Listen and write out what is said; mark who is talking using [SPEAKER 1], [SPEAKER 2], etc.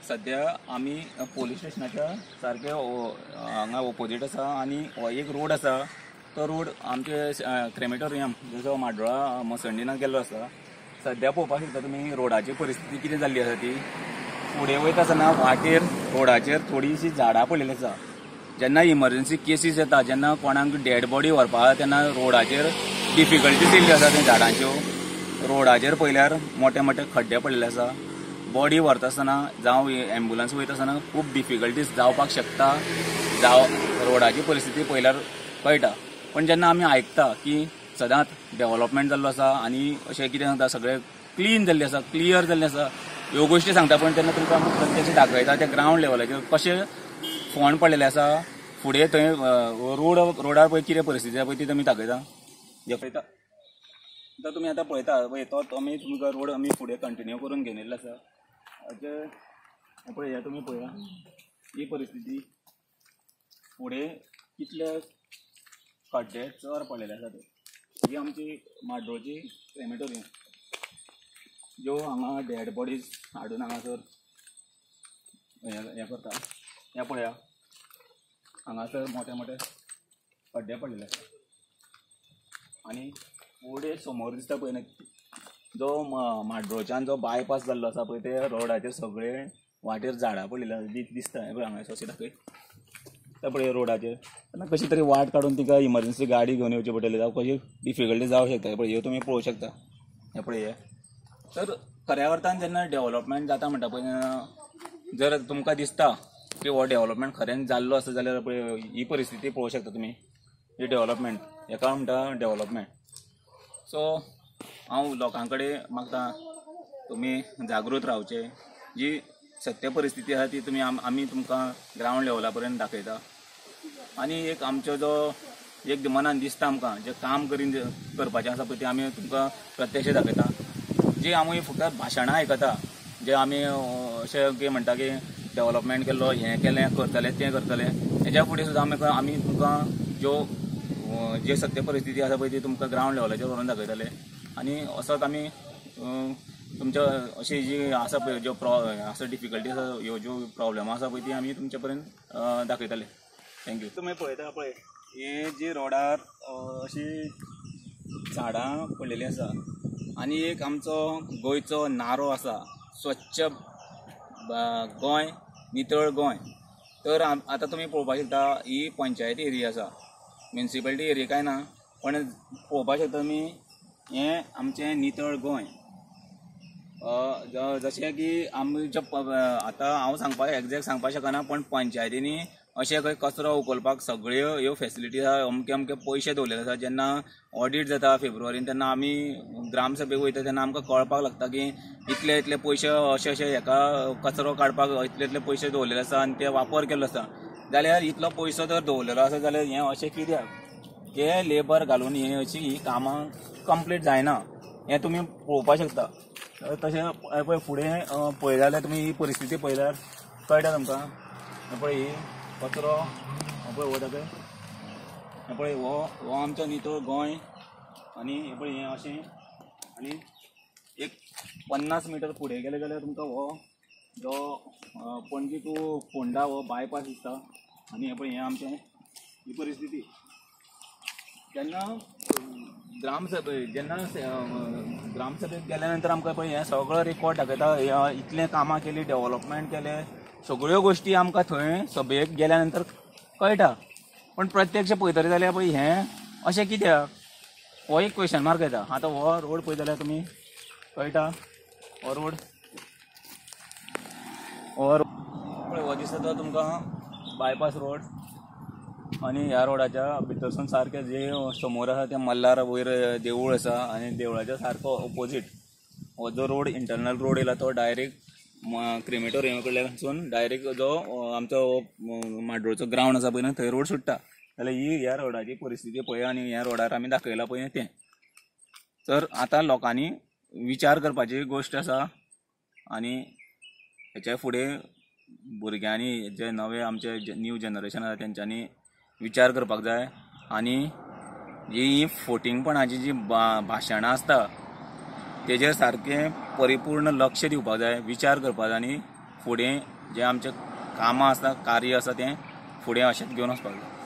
[SPEAKER 1] सध्या आमी पोलीस स्टेशनाच्या सारके हांगा ओपोजीट आसा आनी हो एक रोड आसा तो रोड आमचे क्रेमेटोरियम जसो माड्रोळा मसंडीना गेल्लो आसा। सध्या पळोवपाक शकता तुमी रोडाची परिस्थिती कितें जाल्ली आसा ती। फुडें वयता आसतना वाटेर रोडाचेर थोडीशी झाडां पडलेली आसा। जेन्ना इमर्जन्सी केसीस येता, जेन्ना कोणाक डेड बॉडी व्हरपाक तेन्ना रोडाचेर डिफिकल्टीज येयल्ली आसा त्या झाडांच्यो। रोडाचेर पयल्यार मोठे मोठे खड्डे पडलेले आसा। बॉडी व्हरता आसतना जावं एम्ब्युलन्स वयता आसतना खूब डिफिकल्टीज जावपाक शकता। रोडाची परिस्थिती पयल्यार कळटा, पण जेन्ना आमी आयकता की सदांच डेव्हलपमेंट जाल्लो आसा आनी अशें कितें सांगता सगळें क्लीन जाल्लें आसा, क्लियर जाल्लें आसा, ह्यो गोश्टी सांगता, पण तेन्ना तुमकां प्रत्यक्ष दाखयता त्या ग्रावंड लेवलाचेर कशें फोंड पडलेलें आसा। फुडें थंय रोडार पळय कितें परिस्थिती आसा पळय ती तुमी दाखयता। हे पळयता आतां तुमी आतां पळयता पळय तो तुमकां रोड आमी फुडें कंटिन्यू करून घेवन येयल्लो आसा। पळय हे तुमी पळया ही परिस्थिती। फुडें कितले खड्डे चर पडलेले आसा ते। ही आमची माड्रोळची क्रेमेटोरियम, ज्यो हांगा डेड बॉडीज हाडून हांगासर हें करता। हे पळया हांगासर मोठे मोठे खड्डे पडलेले आसा आनी फुडें समोर दिसता पळय जो माड्रोळच्यान जो बायपास जाल्लो आसा पळय ते रोडाचेर सगळे वाटेर झाडां पडलेली दिसता। हे पळय हांगा अशें दाखय ते पळय रोडाचेर। तेन्ना कशी तरी वाट काडून तिका इमर्जन्सी गाडी घेवन येवची पडटली, जावं कशी डिफिकल्टी जावं शकता। पळय ह्यो तुमी पळोवंक शकता। हे पळय हे तर खऱ्या अर्थान जेन्ना डेव्हलपमेंट जाता म्हणटा पळय, जर तुमकां दिसता की हो डेव्हलपमेंट खरेंच जाल्लो आसा जाल्यार पळय ही परिस्थिती पळोवंक शकता तुमी। ही डेव्हलपमेंट हेका म्हणटा डेव्हलपमेंट। सो हांव लोकां कडेन मागता तुमी जागृत रावचे। जी सत्य परिस्थिती आसा ती तुमी आमी तुमकां ग्रावंड लेवला पर्यंत दाखयता। आनी एक आमचो जो एक मनान दिसता आमकां जे काम करपाचें आसा पळय तें आमी तुमकां प्रत्यक्ष दाखयता। जी आमी फकत भाशणां आयकता, जे आमी अशें कितें म्हणटा की डेव्हलपमेंट केल्लो, हें केलें, करतले तें करतले, हेच्या फुडें सुद्दां आमी तुमकां जे सत्य परिस्थिती आसा पळय ती तुमकां ग्रावंड लेवलाचेर व्हरून दाखयतले। आनी असोच आमी तुमच्या अशी जी आसा पळय ज्यो असो डिफिकल्टी आसा, ह्यो ज्यो प्रॉब्लेम आसा पळय ती आमी तुमचे पर्यंत दाखयतले। थँक्यू। तुमी पळयता पळय हे जी रोडार अशी झाडां पडलेली आसा आनी एक आमचो गोंयचो नारो आसा स्वच्छ गोंय, नितळ गोंय। तर आतां तुमी पळोवपाक शकता ही पंचायत एरिया आसा, म्युनिसिपालिटी एरिया काय ना, पण पळोवपाक शकता तुमी हें आमचें नितळ गोंय। जशें की आमच्या आतां हांव सांगपाक एग्जॅक्ट सांगपाक शकना, पण पंचायतींनी अशें खंय कचरो उखलपाक सगळ्यो ह्यो फॅसिलिटी आसा, अमके अमके पयशे दवरलेले आसा। जेन्ना ऑडिट जाता फेब्रुवारीन तेन्ना आमी ग्रामसभेक वयता तेन्ना आमकां कळपाक लागता की इतले इतले पयशे अशे हेका कचरो काडपाक इतले इतले पयशे दवरलेले आसा आनी ते वापर केल्लो आसा। जाल्यार इतलो पयसो जर दवरलेलो आसा जाल्यार हें अशें कित्याक हे लेबर घालून ही अशी ही कामां कंप्लीट जायना, हें तुमी पळोवपाक शकता। तशें पळय फुडें पळय जाल्यार तुमी ही परिस्थिती पळयल्यार कळटा तुमकां। हें पळय ही कचरो पळय हो दाखय, हें पळय हो आमचो नितळ गोंय। आनी हें पळय हें अशें आनी एक 50 मिटर फुडें गेले जाल्यार तुमकां हो जो पणजी टू फोंडा हो बायपास दिसता। आनी हें पळय हें आमचें ही परिस्थिती। जेन्ना ग्रामसभेक गेल्या नंतर आमकां पळय हें सगळो रिकॉर्ड दाखयता, इतलें कामां केली, डेव्हलपमेंट केलें, सगळ्यो गोश्टी आमकां थंय सभेक गेल्या नंतर कळटा। पण प्रत्यक्ष पळयतले जाल्यार पळय हें अशें कित्याक, हो एक क्वेश्चन मार्क येता। आतां हो रोड पळयत जाल्यार तुमी कळटा, हो रोड पळय हो दिसता तो तुमकां बायपास रोड। आनी ह्या रोडाच्या भितरसून सारकें जे समोर आसा तें मल्लार वयर देवूळ आसा आनी देवळाच्या सारको ऑपोजीट हो जो रोड इंटरनल रोड येयला तो डायरेक्ट क्रेमेटोरियमा कडल्यानसून डायरेक्ट जो आमचो माड्रोळचो ग्रावंड आसा पळय न्हय थंय रोड सुट्टा। जाल्यार ही ह्या रोडाची परिस्थिती पळय आनी ह्या रोडार आमी दाखयला पळय तें। तर आतां लोकांनी विचार करपाची गोश्ट आसा आनी हेच्या फुडें भुरग्यांनी जे नवे आमचे न्यू जनरेशन आसा तेंच्यांनी विचार करपाक जाय। आनी ही फोटिंगपणाची जी भाशणां आसता तेजेर सारकें परिपूर्ण लक्ष दिवपाक जाय, विचार करपाक जाय आनी फुडें जे आमचें कामां आसता कार्य आसा तें फुडें अशेंच घेवन वचपाक जाय.